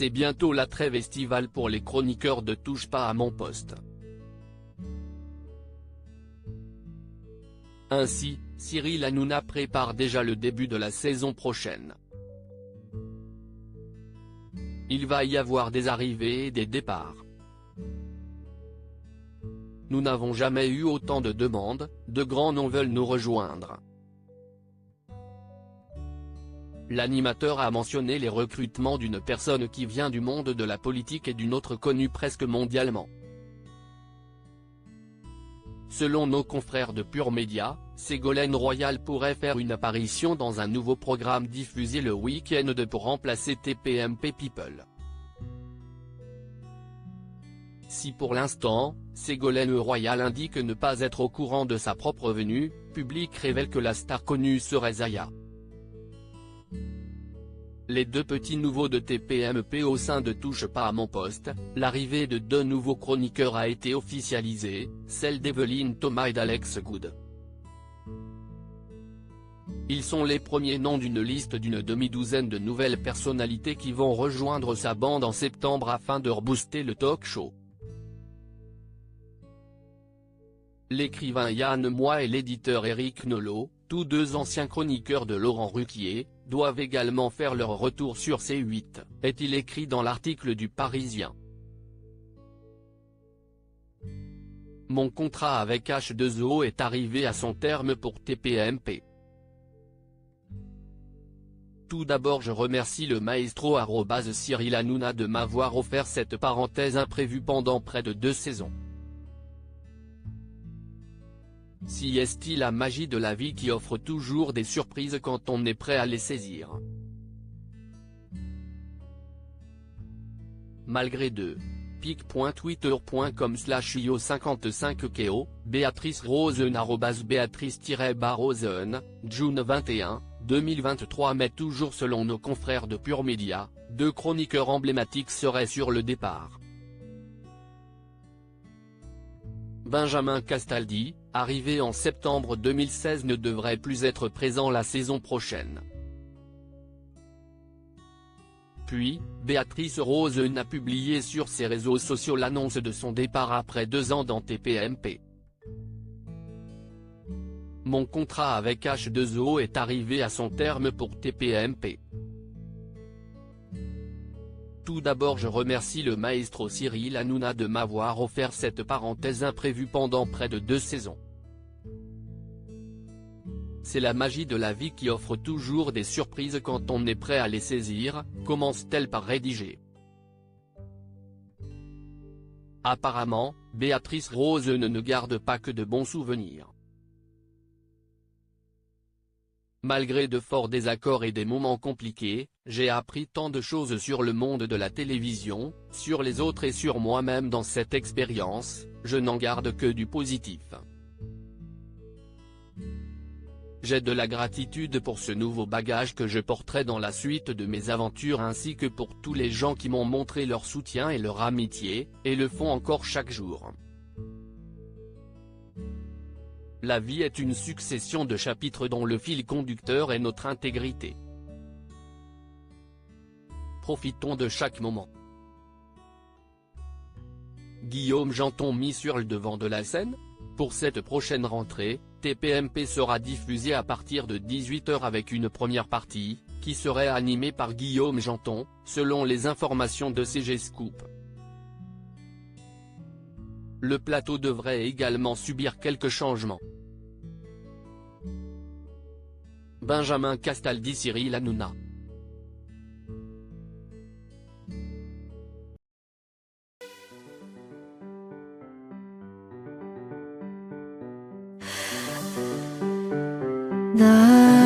c'est bientôt la trêve estivale pour les chroniqueurs de Touche pas à mon poste. Ainsi, Cyril Hanouna prépare déjà le début de la saison prochaine. Il va y avoir des arrivées et des départs. Nous n'avons jamais eu autant de demandes, de grands noms veulent nous rejoindre. L'animateur a mentionné les recrutements d'une personne qui vient du monde de la politique et d'une autre connue presque mondialement. Selon nos confrères de Pure Média, Ségolène Royal pourrait faire une apparition dans un nouveau programme diffusé le week-end pour remplacer TPMP People. Si pour l'instant, Ségolène Royal indique ne pas être au courant de sa propre venue, Public révèle que la star connue serait Zaya. Les deux petits nouveaux de TPMP au sein de Touche pas à mon poste, l'arrivée de deux nouveaux chroniqueurs a été officialisée, celle d'Evelyne Thomas et d'Alex Good. Ils sont les premiers noms d'une liste d'une demi-douzaine de nouvelles personnalités qui vont rejoindre sa bande en septembre afin de rebooster le talk show. L'écrivain Yann Moix et l'éditeur Éric Nolot, tous deux anciens chroniqueurs de Laurent Ruquier, doivent également faire leur retour sur C8, est-il écrit dans l'article du Parisien. Mon contrat avec H2O est arrivé à son terme pour TPMP. Tout d'abord je remercie le maestro @Cyril Hanouna de m'avoir offert cette parenthèse imprévue pendant près de 2 saisons. Si est-il la magie de la vie qui offre toujours des surprises quand on est prêt à les saisir. Malgré deux. pic.twitter.com/io55keo, Béatrice Rosen @Béatrice-Rosen, June 21, 2023 mais toujours selon nos confrères de Pure Média, deux chroniqueurs emblématiques seraient sur le départ. Benjamin Castaldi, arrivé en septembre 2016 ne devrait plus être présent la saison prochaine. Puis, Béatrice Rosen a publié sur ses réseaux sociaux l'annonce de son départ après 2 ans dans TPMP. Mon contrat avec H2O est arrivé à son terme pour TPMP. Tout d'abord je remercie le maestro Cyril Hanouna de m'avoir offert cette parenthèse imprévue pendant près de 2 saisons. C'est la magie de la vie qui offre toujours des surprises quand on est prêt à les saisir, commence-t-elle par rédiger. Apparemment, Béatrice Rosen ne garde pas que de bons souvenirs. Malgré de forts désaccords et des moments compliqués, j'ai appris tant de choses sur le monde de la télévision, sur les autres et sur moi-même dans cette expérience, je n'en garde que du positif. J'ai de la gratitude pour ce nouveau bagage que je porterai dans la suite de mes aventures ainsi que pour tous les gens qui m'ont montré leur soutien et leur amitié, et le font encore chaque jour. La vie est une succession de chapitres dont le fil conducteur est notre intégrité. Profitons de chaque moment. Guillaume Janton mis sur le devant de la scène ? Pour cette prochaine rentrée, TPMP sera diffusé à partir de 18 h avec une première partie, qui serait animée par Guillaume Janton, selon les informations de CG Scoop. Le plateau devrait également subir quelques changements. Benjamin Castaldi, Cyril Hanouna. 나